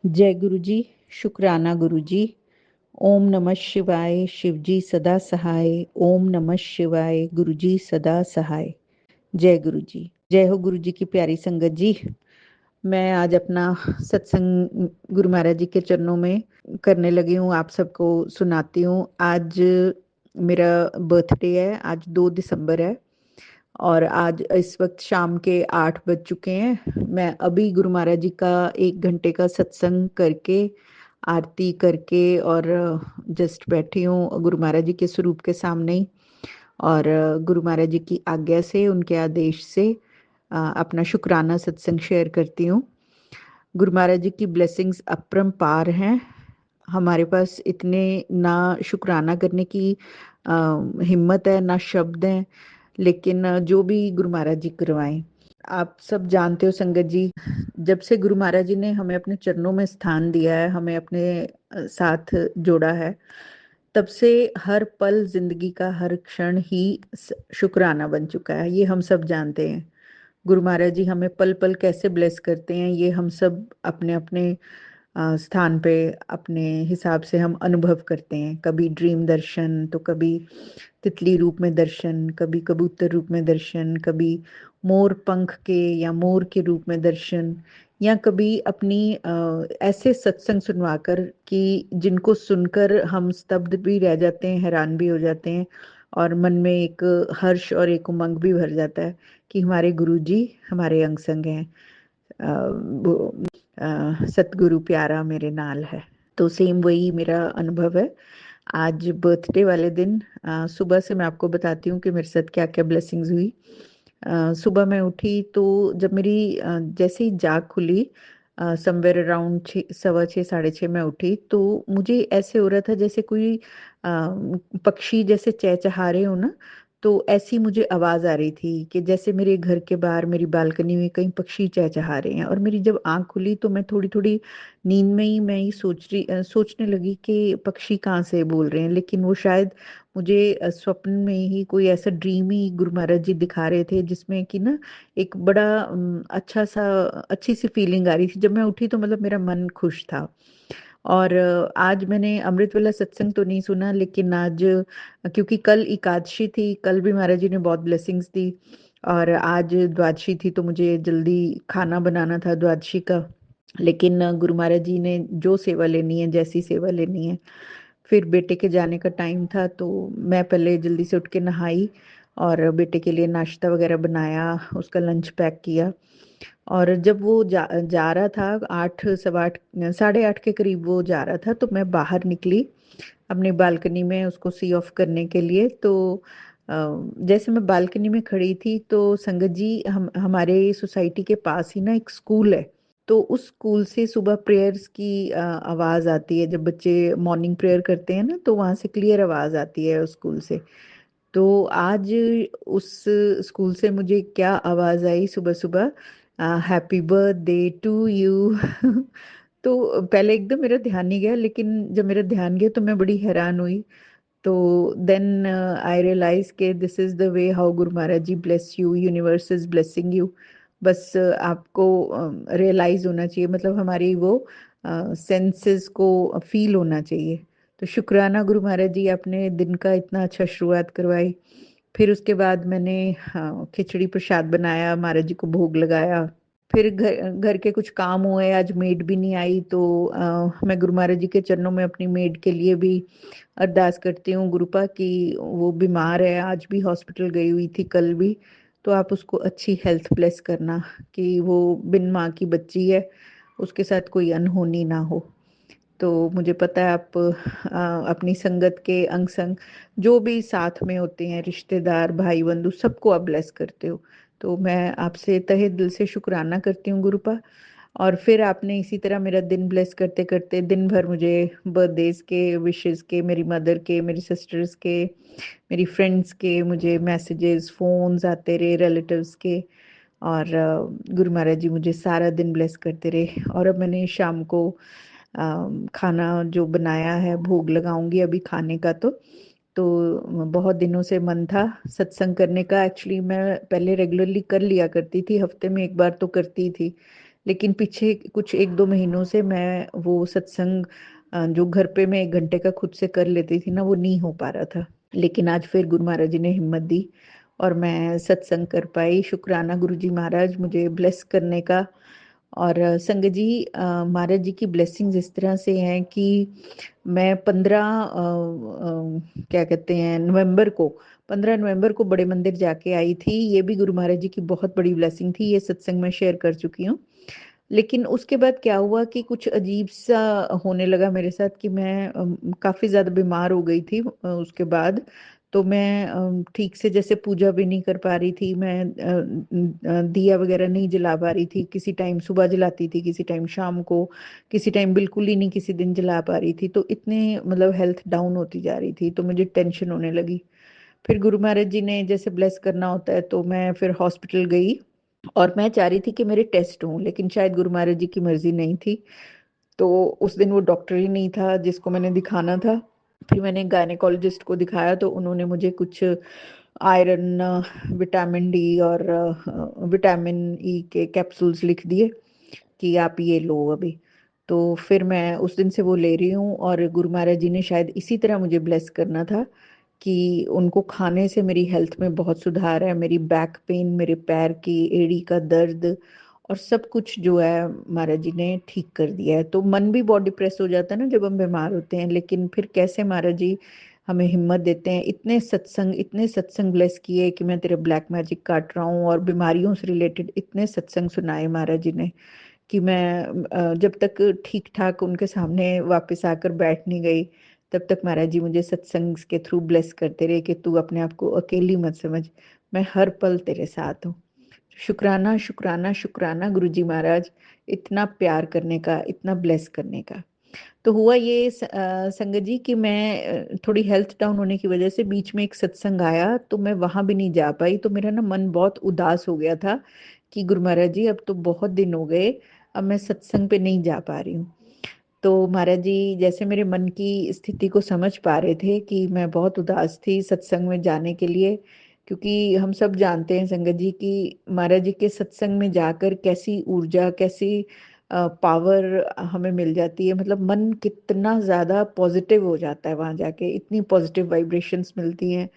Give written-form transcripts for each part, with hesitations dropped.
जय गुरु जी। शुक्राना गुरु जी। ओम नमः शिवाय। शिव जी सदा सहाय। ओम नमः शिवाय। गुरु जी सदा सहाय। जय गुरु जी। जय हो गुरु जी की प्यारी संगत जी। मैं आज अपना सत्संग गुरु महाराज जी के चरणों में करने लगी हूँ, आप सबको सुनाती हूँ। आज मेरा बर्थडे है, आज 2 दिसंबर है और आज इस वक्त शाम के 8 बज चुके हैं। मैं अभी गुरु महाराज जी का 1 घंटे का सत्संग करके, आरती करके और जस्ट बैठी हूँ गुरु महाराज जी के स्वरूप के सामने ही। और गुरु महाराज जी की आज्ञा से, उनके आदेश से अपना शुक्राना सत्संग शेयर करती हूँ। गुरु महाराज जी की ब्लेसिंग्स अपरंपार हैं। हमारे पास इतने ना शुक्राना करने की हिम्मत है, ना शब्द हैं, लेकिन जो भी गुरु महाराज जी करवाएं। आप सब जानते हो संगत जी, जब से गुरु महाराज जी ने हमें अपने चरणों में स्थान दिया है, हमें अपने साथ जोड़ा है, तब से हर पल जिंदगी का हर क्षण ही शुक्राना बन चुका है। ये हम सब जानते हैं। गुरु महाराज जी हमें पल पल कैसे ब्लेस करते हैं, ये हम सब अपने अपने स्थान पे अपने हिसाब से हम अनुभव करते हैं। कभी ड्रीम दर्शन, तो कभी तितली रूप में दर्शन, कभी कबूतर रूप में दर्शन, कभी मोर पंख के या मोर के रूप में दर्शन, या कभी अपनी ऐसे सत्संग सुनवाकर कि जिनको सुनकर हम स्तब्ध भी रह जाते हैं, हैरान भी हो जाते हैं और मन में एक हर्ष और एक उमंग भी भर जाता है कि हमारे गुरु जी हमारे अंग संग हैं। सतगुरु प्यारा मेरे नाल है। तो सेम वही मेरा अनुभव है। आज बर्थडे वाले दिन सुबह से मैं आपको बताती हूँ कि मेरे साथ क्या क्या ब्लेसिंग्स हुई। सुबह मैं उठी तो जब मेरी जैसे ही जाग खुली, समवेयर अराउंड 6, 6:15, 6:30 मैं उठी, तो मुझे ऐसे हो रहा था जैसे कोई पक्षी जैसे चहचहा रहे हो ना, तो ऐसी मुझे आवाज आ रही थी कि जैसे मेरे घर के बाहर मेरी बालकनी में कहीं पक्षी चहचहा रहे हैं। और मेरी जब आंख खुली तो मैं थोड़ी थोड़ी नींद में ही मैं ही सोचने लगी कि पक्षी कहाँ से बोल रहे हैं, लेकिन वो शायद मुझे स्वप्न में ही कोई ऐसा ड्रीम ही गुरु महाराज जी दिखा रहे थे, जिसमें कि ना एक बड़ा अच्छा सा अच्छी सी फीलिंग आ रही थी। जब मैं उठी तो मतलब मेरा मन खुश था। और आज मैंने अमृत वाला सत्संग तो नहीं सुना, लेकिन आज क्योंकि कल एकादशी थी, कल भी महाराज जी ने बहुत ब्लेसिंग्स दी और आज द्वादशी थी, तो मुझे जल्दी खाना बनाना था द्वादशी का। लेकिन गुरु महाराज जी ने जो सेवा लेनी है, जैसी सेवा लेनी है, फिर बेटे के जाने का टाइम था तो मैं पहले जल्दी से उठ के नहाई और बेटे के लिए नाश्ता वगैरह बनाया, उसका लंच पैक किया। और जब वो जा रहा था 8, 8:15, 8:30 के करीब वो जा रहा था, तो मैं बाहर निकली अपनी बालकनी में उसको सी ऑफ करने के लिए। तो जैसे मैं बालकनी में खड़ी थी तो संगत जी, हम हमारे सोसाइटी के पास ही ना एक स्कूल है। तो उस स्कूल से सुबह प्रेयर्स की आवाज आती है। जब बच्चे मॉर्निंग प्रेयर करते हैं ना, तो वहां से क्लियर आवाज आती है उस स्कूल से। तो आज उस स्कूल से मुझे क्या आवाज आई सुबह सुबह, हैप्पी बर्थडे टू यू। तो पहले एकदम मेरा ध्यान नहीं गया, लेकिन जब मेरा ध्यान गया तो मैं बड़ी हैरान हुई। तो देन आई रियलाइज के this is the way how Guru Maharaj ji bless you, universe is blessing you. बस आपको रियलाइज होना चाहिए, मतलब हमारी वो सेंसेस को फील होना चाहिए। तो शुक्राना गुरु महाराज जी, आपने दिन का इतना अच्छा शुरुआत करवाई। फिर उसके बाद मैंने खिचड़ी प्रसाद बनाया, महाराज जी को भोग लगाया। फिर घर घर के कुछ काम हुए, आज मेड भी नहीं आई, तो मैं गुरु महाराज जी के चरणों में अपनी मेड के लिए भी अरदास करती हूँ गुरुपा कि वो बीमार है, आज भी हॉस्पिटल गई हुई थी, कल भी। तो आप उसको अच्छी हेल्थ ब्लेस करना कि वो बिन माँ की बच्ची है, उसके साथ कोई अनहोनी ना हो। तो मुझे पता है आप अपनी संगत के अंग संग जो भी साथ में होते हैं, रिश्तेदार, भाई बंधु, सबको आप ब्लेस करते हो। तो मैं आपसे तहे दिल से शुक्राना करती हूँ गुरुपा। और फिर आपने इसी तरह मेरा दिन ब्लेस करते करते दिन भर मुझे बर्थडेज के विशेस के, मेरी मदर के, मेरी सिस्टर्स के, मेरी फ्रेंड्स के मुझे मैसेजेस, फोन्स आते रहे रिलेटिव्स के। और गुरु महाराज जी मुझे सारा दिन ब्लेस करते रहे। और अब मैंने शाम को खाना जो बनाया है, भोग लगाऊंगी अभी खाने का। तो बहुत दिनों से मन था सत्संग करने का। एक्चुअली मैं पहले रेगुलरली कर लिया करती थी, हफ्ते में एक बार तो करती थी, लेकिन पीछे कुछ 1-2 महीनों से मैं वो सत्संग जो घर पे मैं 1 घंटे का खुद से कर लेती थी ना, वो नहीं हो पा रहा था। लेकिन आज फिर गुरु महाराज जी ने हिम्मत दी और मैं सत्संग कर पाई। शुक्राना गुरु जी महाराज मुझे ब्लेस करने का। और संगत जी, महाराज जी की ब्लेसिंग्स इस तरह से हैं कि मैं 15 नवंबर को बड़े मंदिर जाके आई थी। ये भी गुरु महाराज जी की बहुत बड़ी ब्लेसिंग थी, ये सत्संग में शेयर कर चुकी हूँ। लेकिन उसके बाद क्या हुआ कि कुछ अजीब सा होने लगा मेरे साथ कि मैं काफी ज्यादा बीमार हो गई थी उसके बाद। तो मैं ठीक से जैसे पूजा भी नहीं कर पा रही थी, मैं दिया वगैरह नहीं जला पा रही थी। किसी टाइम सुबह जलाती थी, किसी टाइम शाम को, किसी टाइम बिल्कुल ही नहीं, किसी दिन जला पा रही थी। तो इतने मतलब हेल्थ डाउन होती जा रही थी, तो मुझे टेंशन होने लगी। फिर गुरु महाराज जी ने जैसे ब्लेस करना होता है, तो मैं फिर हॉस्पिटल गई और मैं चाह रही थी कि मेरे टेस्ट हों, लेकिन शायद गुरु महाराज जी की मर्जी नहीं थी। तो उस दिन वो डॉक्टर ही नहीं था जिसको मैंने दिखाना था। फिर मैंने गायनेकोलॉजिस्ट को दिखाया, तो उन्होंने मुझे कुछ आयरन, विटामिन डी और विटामिन ई के कैप्सूल्स लिख दिए कि आप ये लो अभी। तो फिर मैं उस दिन से वो ले रही हूँ। और गुरु महाराज जी ने शायद इसी तरह मुझे ब्लेस करना था कि उनको खाने से मेरी हेल्थ में बहुत सुधार है। मेरी बैक पेन, मेरे पैर की एड़ी का दर्द और सब कुछ जो है महाराज जी ने ठीक कर दिया है। तो मन भी बहुत डिप्रेस हो जाता है ना जब हम बीमार होते हैं, लेकिन फिर कैसे महाराज जी हमें हिम्मत देते हैं। इतने सत्संग ब्लेस किए कि मैं तेरे ब्लैक मैजिक काट रहा हूँ, और बीमारियों से रिलेटेड इतने सत्संग सुनाए महाराज जी ने कि मैं जब तक ठीक ठाक उनके सामने वापस आकर बैठ नहीं गई, तब तक महाराज जी मुझे सत्संग के थ्रू ब्लेस करते रहे कि तू अपने आप को अकेली मत समझ, मैं हर पल तेरे साथ हूँ। शुक्राना शुक्राना शुक्राना गुरु जी महाराज, इतना प्यार करने का, इतना ब्लेस करने का। तो हुआ ये संगत जी कि मैं थोड़ी हेल्थ डाउन होने की वजह से बीच में एक सत्संग आया, तो मैं वहां भी नहीं जा पाई। तो मेरा ना मन बहुत उदास हो गया था कि गुरु महाराज जी अब तो बहुत दिन हो गए, अब मैं सत्संग पे नहीं जा पा रही हूँ। तो महाराज जी जैसे मेरे मन की स्थिति को समझ पा रहे थे कि मैं बहुत उदास थी सत्संग में जाने के लिए। क्योंकि हम सब जानते हैं संगत जी कि महाराज जी के सत्संग में जाकर कैसी ऊर्जा, कैसी पावर हमें मिल जाती है। मतलब मन कितना ज्यादा पॉजिटिव हो जाता है वहां जाके, इतनी पॉजिटिव वाइब्रेशंस मिलती हैं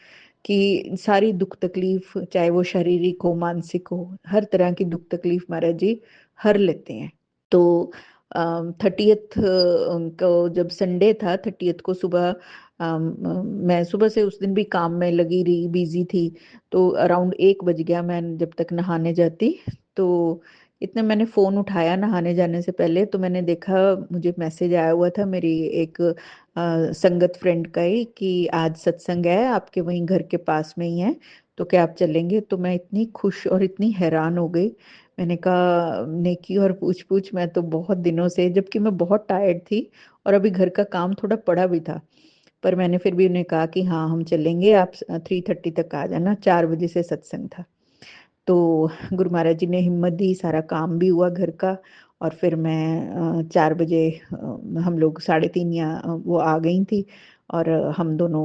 कि सारी दुख तकलीफ, चाहे वो शारीरिक हो मानसिक हो, हर तरह की दुख तकलीफ महाराज जी हर लेते हैं। तो 30th को जब संडे था, 30th को सुबह मैं सुबह से उस दिन भी काम में लगी रही, बिजी थी। तो अराउंड 1 बज गया मैं जब तक नहाने जाती। तो इतने मैंने फोन उठाया नहाने जाने से पहले, तो मैंने देखा मुझे मैसेज आया हुआ था मेरी एक संगत फ्रेंड का ही कि आज सत्संग है आपके वहीं घर के पास में ही है, तो क्या आप चलेंगे। तो मैं इतनी खुश और इतनी हैरान हो गई। मैंने कहा नेकी और पूछ पूछ, मैं तो बहुत दिनों से, जबकि मैं बहुत टायर्ड थी और अभी घर का काम थोड़ा पड़ा भी था, पर मैंने फिर भी उन्हें कहा कि हाँ हम चलेंगे, आप 3:30 तक आ जाना, 4 बजे से सत्संग था। तो गुरु महाराज जी ने हिम्मत दी, सारा काम भी हुआ घर का। और फिर मैं 4 बजे, हम लोग 3:30 या वो आ गई थी। और हम दोनों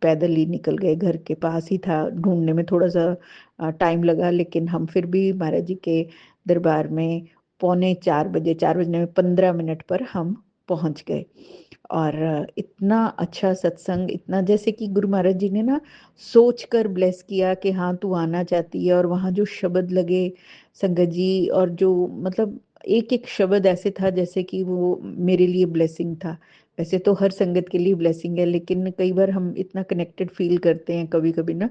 पैदल ही निकल गए, घर के पास ही था, ढूंढने में थोड़ा सा टाइम लगा, लेकिन हम फिर भी महाराज जी के दरबार में पौने 4 बजे, 4 बजने में 15 मिनट पर हम पहुंच गए। और इतना अच्छा सत्संग, इतना जैसे कि गुरु महाराज जी ने ना सोच कर ब्लेस किया कि हाँ तू आना चाहती है। और वहाँ जो शब्द लगे संगत जी, और जो मतलब एक एक शब्द ऐसे था जैसे कि वो मेरे लिए ब्लेसिंग था। वैसे तो हर संगत के लिए ब्लेसिंग है, लेकिन कई बार हम इतना कनेक्टेड फील करते हैं कभी कभी ना,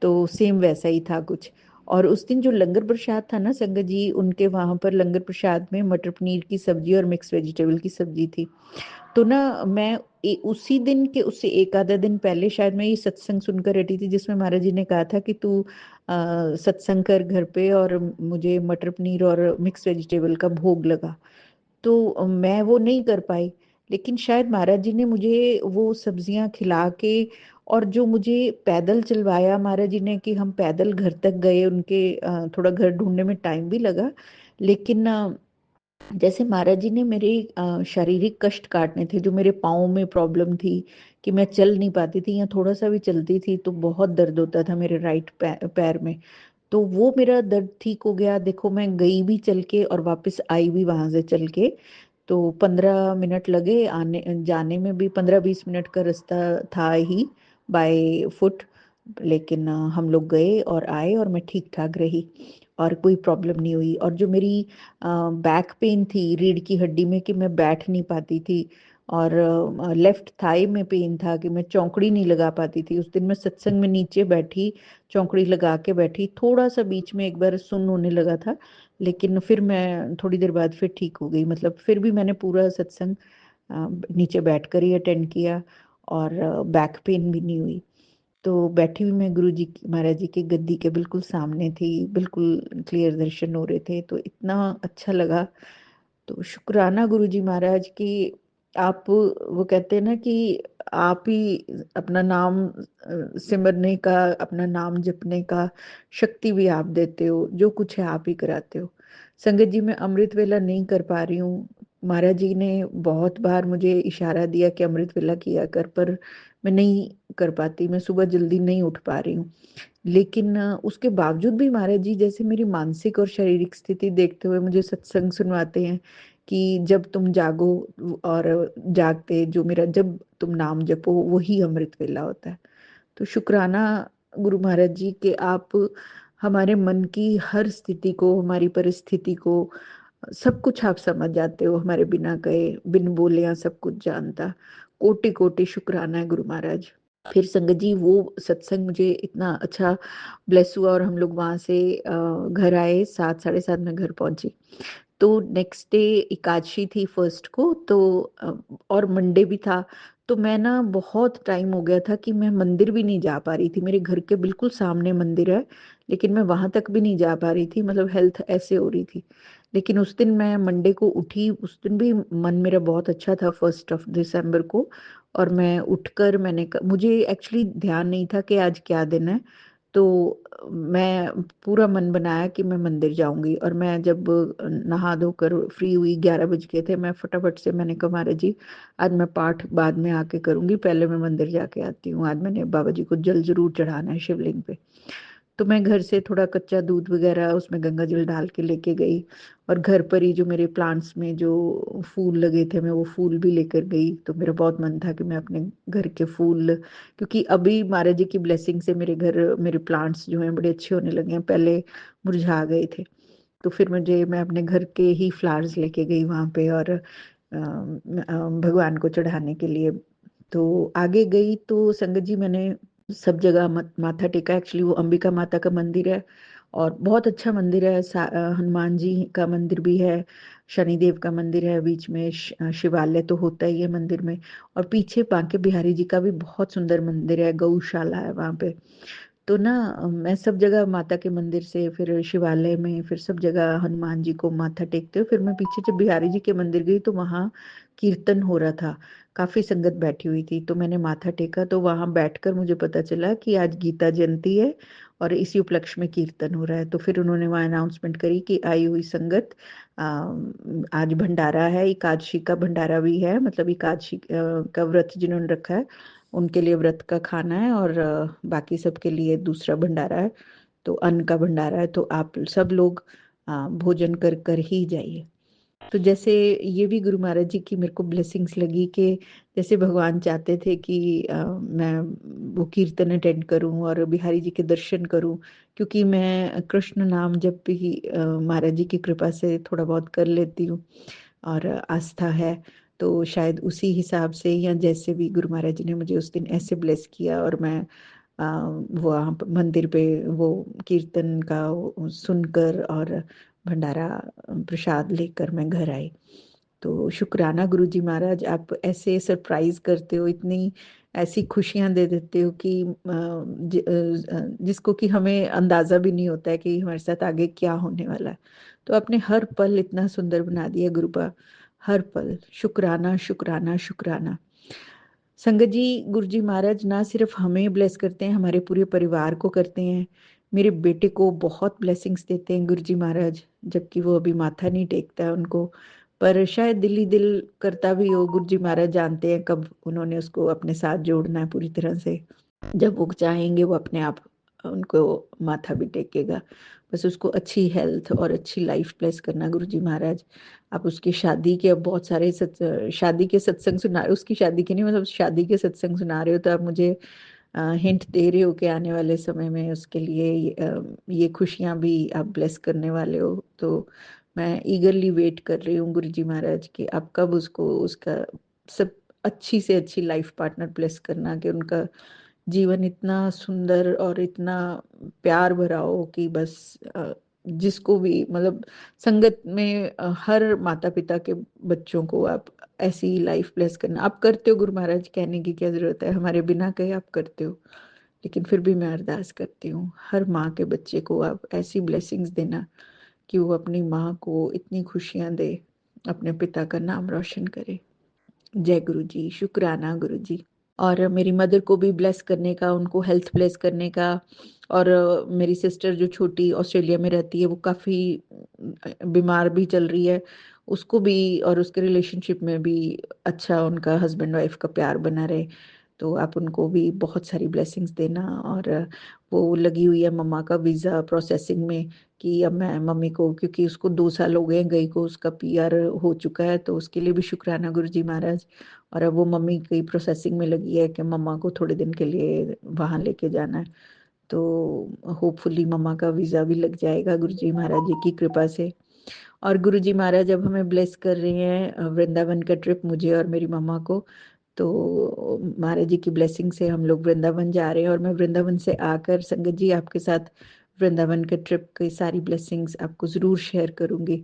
तो सेम वैसा ही था कुछ। और उस दिन जो लंगर प्रसाद था ना संगत जी, उनके वहां पर लंगर प्रसाद में मटर पनीर की सब्जी और मिक्स वेजिटेबल की सब्जी थी। तो ना मैं उसी दिन के, उससे एक आधा दिन पहले शायद मैं ये सत्संग सुनकर हटी थी जिसमें महाराज जी ने कहा था कि तू सत्संग कर घर पे और मुझे मटर पनीर और मिक्स वेजिटेबल का भोग लगा। तो मैं वो नहीं कर पाई। लेकिन शायद महाराज जी ने मुझे वो सब्जियां खिला के, और जो मुझे पैदल चलवाया महाराज जी ने कि हम पैदल घर तक गए उनके, थोड़ा घर ढूंढने में टाइम भी लगा। लेकिन जैसे महाराज जी ने मेरे शारीरिक कष्ट काटने थे, जो मेरे पाँव में प्रॉब्लम थी कि मैं चल नहीं पाती थी, या थोड़ा सा भी चलती थी तो बहुत दर्द होता था मेरे राइट पैर में। तो वो मेरा दर्द ठीक हो गया। देखो मैं गई भी चल के और वापस आई भी वहां से चल के, तो 15 मिनट लगे आने जाने में भी, 15-20 मिनट का रास्ता था ही बाय फुट। लेकिन हम लोग गए और आए और मैं ठीक ठाक रही और कोई प्रॉब्लम नहीं हुई। और जो मेरी बैक पेन थी रीढ़ की हड्डी में, कि मैं बैठ नहीं पाती थी, और लेफ्ट थाई में पेन था कि मैं चौकड़ी नहीं लगा पाती थी। उस दिन मैं सत्संग में नीचे बैठी, चौकड़ी लगा के बैठी, थोड़ा सा बीच में एक बार सुन्न होने लगा था, लेकिन फिर मैं थोड़ी देर बाद फिर ठीक हो गई। मतलब फिर भी मैंने पूरा सत्संग नीचे बैठकर ही अटेंड किया, और बैक पेन भी नहीं हुई। तो बैठी हुई मैं गुरु जी महाराज जी के गद्दी के बिल्कुल सामने थी, बिल्कुल क्लियर दर्शन हो रहे थे, तो इतना अच्छा लगा। तो शुक्राना गुरु जी महाराज की आप, वो कहते हैं ना कि आप ही अपना नाम सिमरने का, अपना नाम जपने का शक्ति भी आप देते हो, जो कुछ है आप ही कराते हो। संगत जी मैं अमृत वेला नहीं कर पा रही हूँ। महाराज जी ने बहुत बार मुझे इशारा दिया कि अमृत वेला किया कर, पर मैं नहीं कर पाती, मैं सुबह जल्दी नहीं उठ पा रही हूँ। लेकिन उसके बावजूद भी महाराज जी जैसे मेरी मानसिक और शारीरिक स्थिति देखते हुए मुझे सत्संग सुनवाते हैं कि जब तुम जागो, और जागते जो मेरा, जब तुम नाम जपो वही अमृत वेला होता है। तो शुक्राना गुरु महाराज जी के आप हमारे मन की हर स्थिति को, हमारी परिस्थिति को, सब कुछ आप समझ जाते हो, हमारे बिना कहे बिन बोले यहाँ सब कुछ जानता। कोटि कोटि शुक्राना है गुरु महाराज। फिर संगत जी वो सत्संग मुझे इतना अच्छा ब्लेस हुआ, और हम लोग वहां से घर आए, 7, 7:30 में घर पहुंचे। तो नेक्स्ट डे एकादशी थी फर्स्ट को, तो और मंडे भी था। तो मैं ना बहुत टाइम हो गया था कि मैं मंदिर भी नहीं जा पा रही थी, मेरे घर के बिल्कुल सामने मंदिर है, लेकिन मैं वहां तक भी नहीं जा पा रही थी, मतलब हेल्थ ऐसे हो रही थी। लेकिन उस दिन मैं मंडे को उठी, उस दिन भी मन मेरा बहुत अच्छा था, 1 दिसंबर को। और मैं उठकर मुझे एक्चुअली ध्यान नहीं था कि आज क्या दिन है। तो मैं पूरा मन बनाया कि मैं मंदिर जाऊंगी, और मैं जब नहा धोकर फ्री हुई, 11 बज गए थे, मैं फटाफट से मैंने कहा महाराज जी आज मैं पाठ बाद में आके करूंगी, पहले मैं मंदिर जाके आती हूँ, आज मैंने बाबा जी को जल जरूर चढ़ाना है शिवलिंग पे। तो मैं घर से थोड़ा कच्चा दूध वगैरह उसमें गंगा जल डाल के लेके गई, और घर पर ही जो मेरे प्लांट्स में जो फूल लगे थे मैं वो फूल भी लेकर गई। तो मेरा बहुत मन था कि मैं अपने घर के फूल, क्योंकि अभी महाराज जी की ब्लेसिंग से मेरे घर, मेरे प्लांट्स जो हैं बड़े अच्छे होने लगे हैं, पहले मुरझा गए थे। तो फिर मैं अपने घर के ही फ्लावर्स लेके गई वहां पे, और भगवान को चढ़ाने के लिए। तो आगे गई तो संगत जी मैंने सब जगह माथा टेका। एक्चुअली वो अंबिका माता का मंदिर है, और बहुत अच्छा मंदिर है। हनुमान जी का मंदिर भी है, शनिदेव का मंदिर है, बीच में शिवालय तो होता ही है मंदिर में। और पीछे बांके बिहारी जी का भी बहुत सुंदर मंदिर है, गौशाला है वहां पे। तो ना मैं सब जगह माता के मंदिर से, फिर शिवालय में, फिर सब जगह हनुमान जी को माथा टेकते हुए, फिर मैं पीछे जब बिहारी जी के मंदिर गई तो वहाँ कीर्तन हो रहा था, काफी संगत बैठी हुई थी। तो मैंने माथा टेका, तो वहां बैठकर मुझे पता चला कि आज गीता जयंती है और इसी उपलक्ष्य में कीर्तन हो रहा है। तो फिर उन्होंने वहां अनाउंसमेंट करी कि आई हुई संगत, आज भंडारा है, एकादशी का भंडारा भी है, मतलब एकादशी का व्रत जिन्होंने रखा है उनके लिए व्रत का खाना है, और बाकी सबके लिए दूसरा भंडारा है, तो अन्न का भंडारा है, तो आप सब लोग भोजन कर कर ही जाइए। तो जैसे ये भी गुरु महाराज जी की मेरे को ब्लेसिंग्स लगी कि जैसे भगवान चाहते थे कि मैं वो कीर्तन अटेंड करूं और बिहारी जी के दर्शन करूं, क्योंकि मैं कृष्ण नाम जब भी महाराज जी की कृपा से थोड़ा बहुत कर लेती हूँ और आस्था है। तो शायद उसी हिसाब से, या जैसे भी गुरु महाराज जी ने मुझे उस दिन ऐसे ब्लेस किया, और मैं वहाँ मंदिर पे वो कीर्तन का सुनकर और भंडारा प्रसाद लेकर मैं घर आई। तो शुक्राना गुरु जी महाराज, आप ऐसे सरप्राइज करते हो, इतनी ऐसी खुशियां दे देते हो कि जिसको कि हमें अंदाजा भी नहीं होता है कि हमारे साथ आगे क्या होने वाला है। तो आपने हर पल इतना सुंदर बना दिया गुरुपा, हर पल। शुक्राना शुक्राना शुक्राना। संगत जी गुरु जी महाराज ना सिर्फ हमें ब्लेस करते हैं, हमारे पूरे परिवार को करते हैं। मेरे बेटे को बहुत ब्लेसिंग्स देते हैं गुरु जी महाराज, जबकि वो अभी माथा नहीं टेकता है उनको, पर शायद दिल ही दिल करता भी हो। गुरु जी महाराज जानते हैं कब उन्होंने उसको अपने साथ जोड़ना है पूरी तरह से, जब वो चाहेंगे वो अपने आप उनको माथा भी टेकेगा। बस उसको अच्छी हेल्थ और अच्छी लाइफ ब्लेस करना गुरु जी महाराज। आप उसकी शादी के अब बहुत सारे शादी के सत्संग सुना, उसकी शादी के नहीं मतलब शादी के सत्संग सुना रहे हो, तो आप मुझे हिंट दे रहे हो कि आने वाले समय में उसके लिए ये खुशियां भी आप ब्लेस करने वाले हो। तो मैं ईगरली वेट कर रही हूँ गुरु जी महाराज कि आप कब उसको उसका सब अच्छी से अच्छी लाइफ पार्टनर ब्लेस करना, कि उनका जीवन इतना सुंदर और इतना प्यार भरा हो कि बस जिसको भी मतलब संगत में हर माता पिता के बच्चों को आप ऐसी लाइफ ब्लेस करना। आप करते हो गुरु महाराज, कहने की क्या जरूरत है, हमारे बिना कहे आप करते हो। लेकिन फिर भी मैं अरदास करती हूँ हर माँ के बच्चे को आप ऐसी ब्लेसिंग्स देना कि वो अपनी माँ को इतनी खुशियां दे, अपने पिता का नाम रोशन करे। जय गुरु जी, शुक्राना गुरु जी। और मेरी मदर को भी ब्लेस करने का, उनको हेल्थ ब्लेस करने का। और मेरी सिस्टर जो छोटी ऑस्ट्रेलिया में रहती है वो काफ़ी बीमार भी चल रही है, उसको भी और उसके रिलेशनशिप में भी अच्छा उनका हस्बैंड वाइफ का प्यार बना रहे। तो आप उनको भी बहुत सारी ब्लेसिंग्स देना। और वो लगी हुई है मम्मा का वीज़ा प्रोसेसिंग में, कि अब मैं मम्मी को, क्योंकि उसको 2 साल हो गए गई को, उसका पीआर हो चुका है, तो उसके लिए भी शुक्राना गुरु जी महाराज। और अब वो मम्मी की प्रोसेसिंग में लगी है कि मम्मा को थोड़े दिन के लिए वहाँ लेके जाना है। तो होपफुली मम्मा का वीज़ा भी लग जाएगा गुरु जी महाराज जी की कृपा से। और गुरु जी महाराज अब हमें ब्लेस कर रहे हैं वृंदावन का ट्रिप, मुझे और मेरी मम्मा को। तो महाराज जी की ब्लेसिंग से हम लोग वृंदावन जा रहे हैं, और मैं वृंदावन से आकर संगत जी आपके साथ वृंदावन के ट्रिप की सारी ब्लेसिंग्स आपको ज़रूर शेयर करूंगी,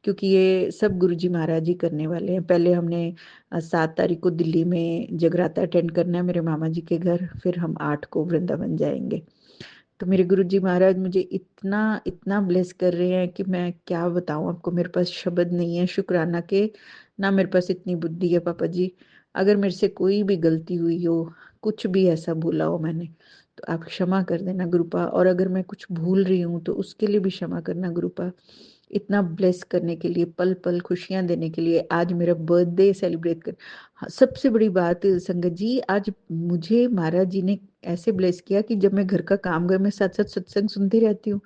क्योंकि ये सब गुरु जी महाराज जी करने वाले हैं। पहले हमने 7 तारीख को दिल्ली में जगराता अटेंड करना है मेरे मामा जी के घर, फिर हम 8 को वृंदावन जाएंगे। तो मेरे गुरु जी महाराज मुझे इतना इतना ब्लेस कर रहे हैं कि मैं क्या बताऊं आपको, मेरे पास शब्द नहीं है शुक्राना के, ना मेरे पास इतनी बुद्धि है पापा जी। अगर मेरे से कोई भी गलती हुई हो, कुछ भी ऐसा भूला हो मैंने, तो आप क्षमा कर देना गुरुपा। और अगर मैं कुछ भूल रही हूँ तो उसके लिए भी क्षमा करना गुरुपा। इतना ब्लेस करने के लिए, पल पल खुशियां देने के लिए, आज मेरा बर्थडे सेलिब्रेट कर। हाँ, सबसे बड़ी बात संगत जी, आज मुझे महाराज जी ने ऐसे ब्लेस किया कि जब मैं घर का काम कर, मैं साथ साथ सत्संग सुनती रहती हूँ।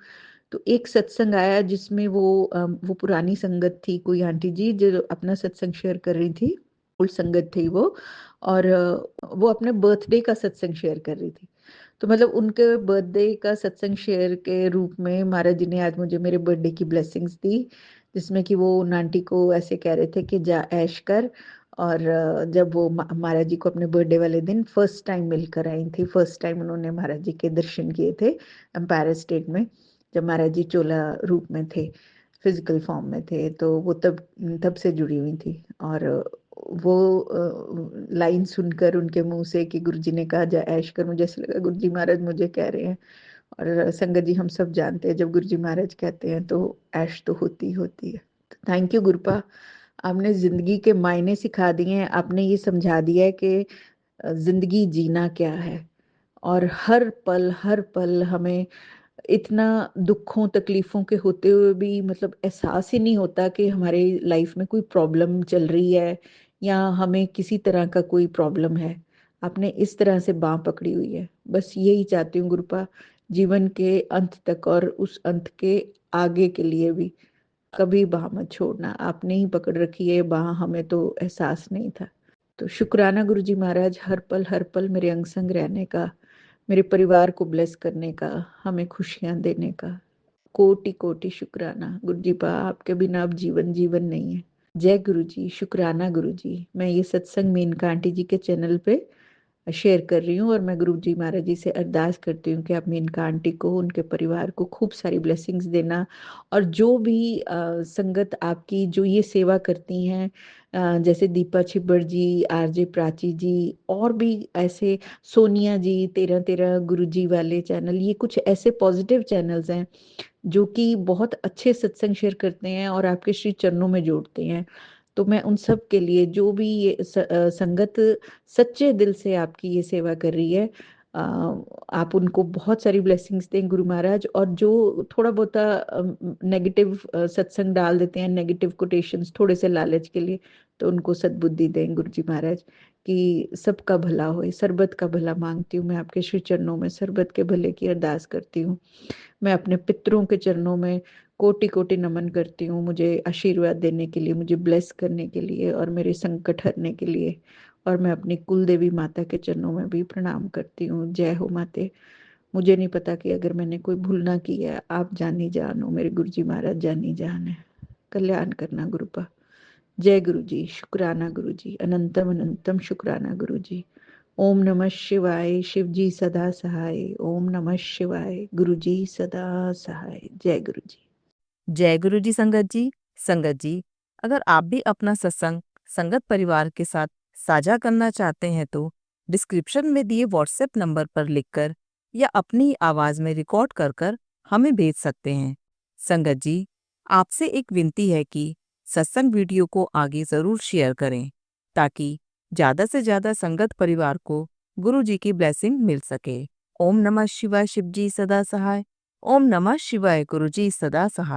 तो एक सत्संग आया जिसमें वो पुरानी संगत थी, कोई आंटी जी जो अपना सत्संग शेयर कर रही थी, ओल्ड संगत थी वो। और वो अपने बर्थडे का सत्संग शेयर कर रही थी। तो मतलब उनके बर्थडे का सत्संग शेयर के रूप में महाराज जी ने आज मुझे मेरे बर्थडे की ब्लेसिंग्स दी, जिसमें कि वो उन आंटी को ऐसे कह रहे थे कि जा ऐश कर। और जब वो महाराज जी को अपने बर्थडे वाले दिन फर्स्ट टाइम मिलकर आई थी, फर्स्ट टाइम उन्होंने महाराज जी के दर्शन किए थे एम्पायर स्टेट में, जब महाराज जी चोला रूप में थे, फिजिकल फॉर्म में थे। तो वो तब तब से जुड़ी हुई थी। और वो लाइन सुनकर उनके मुंह से कि गुरुजी ने कहा जा ऐश कर, मुझे ऐसा लगा गुरुजी महाराज मुझे कह रहे हैं। और संगत जी हम सब जानते हैं जब गुरुजी महाराज कहते हैं तो ऐश तो होती ही होती है। थैंक यू गुरुपा, आपने जिंदगी के मायने सिखा दिए हैं, आपने ये समझा दिया है कि जिंदगी जीना क्या है। और हर पल हमें इतना दुखों तकलीफों के होते हुए भी मतलब एहसास ही नहीं होता कि हमारे लाइफ में कोई प्रॉब्लम चल रही है या हमें किसी तरह का कोई प्रॉब्लम है। आपने इस तरह से बाह पकड़ी हुई है। बस यही चाहती हूँ गुरुपा, जीवन के अंत तक और उस अंत के आगे के लिए भी कभी बाह मत छोड़ना। आपने ही पकड़ रखी है बाह, हमें तो एहसास नहीं था। तो शुक्राना गुरु जी महाराज, हर पल मेरे अंग संग रहने का, मेरे परिवार को ब्लेस करने का, हमें खुशियां देने का। कोटि कोटि शुक्राना गुरु जी पा, आपके बिना अब जीवन जीवन नहीं है। जय गुरु जी, शुक्राना गुरु जी। मैं ये सत्संग मेनका आंटी जी के चैनल पे शेयर कर रही हूँ, और मैं गुरु जी महाराज जी से अरदास करती हूँ कि आप मेनका आंटी को, उनके परिवार को खूब सारी ब्लेसिंग्स देना। और जो भी संगत आपकी जो ये सेवा करती हैं, जैसे दीपा छिब्बर जी, आरजे प्राची जी, और भी ऐसे, सोनिया जी, 13 13 गुरु जी वाले चैनल, ये कुछ ऐसे पॉजिटिव चैनल्स हैं जो कि बहुत अच्छे सत्संग शेयर करते हैं और आपके श्री चरणों में जोड़ते हैं। तो मैं उन सब के लिए, जो भी ये संगत सच्चे दिल से आपकी ये सेवा कर रही है, आप उनको बहुत सारी ब्लेसिंग्स दें गुरु महाराज। और जो थोड़ा बहुत नेगेटिव सत्संग डाल देते हैं, नेगेटिव कोटेशंस थोड़े से लालच के लिए, तो उनको सद्बुद्धि दें गुरु जी महाराज कि सबका भला होए। सरबत का भला मांगती हूँ मैं आपके श्री चरणों में, सरबत के भले की अरदास करती हूँ। मैं अपने पितरों के चरणों में कोटि कोटि नमन करती हूँ, मुझे आशीर्वाद देने के लिए, मुझे ब्लेस करने के लिए और मेरे संकट हरने के लिए। और मैं अपनी कुल देवी माता के चरणों में भी प्रणाम करती हूँ। जय हो माते। मुझे नहीं पता कि अगर मैंने कोई भूल ना की है, आप जानी जान हो, मेरे गुरु जी महाराज जानी जान है। कल्याण करना गुरुपा। जय गुरु जी, शुक्राना गुरु जी, अनंतम अनंतम शुक्राना गुरु जी। ओम नमः शिवाय, शिव जी सदा सहाय। ओम नमः शिवाय, गुरु जी सदा सहाय। जय गुरु जी। जय गुरु जी। संगत जी, अगर आप भी अपना सत्संग संगत परिवार के साथ साझा करना चाहते हैं तो डिस्क्रिप्शन में दिए व्हाट्सएप नंबर पर लिखकर या अपनी आवाज में रिकॉर्ड कर कर हमें भेज सकते हैं। संगत जी, आपसे एक विनती है कि सत्संग वीडियो को आगे जरूर शेयर करें ताकि ज्यादा से ज्यादा संगत परिवार को गुरु जी की ब्लेसिंग मिल सके। ओम नमः शिवाय, शिव जी सदा सहाय। ओम नमः शिवाय, गुरु जी सदा सहाय।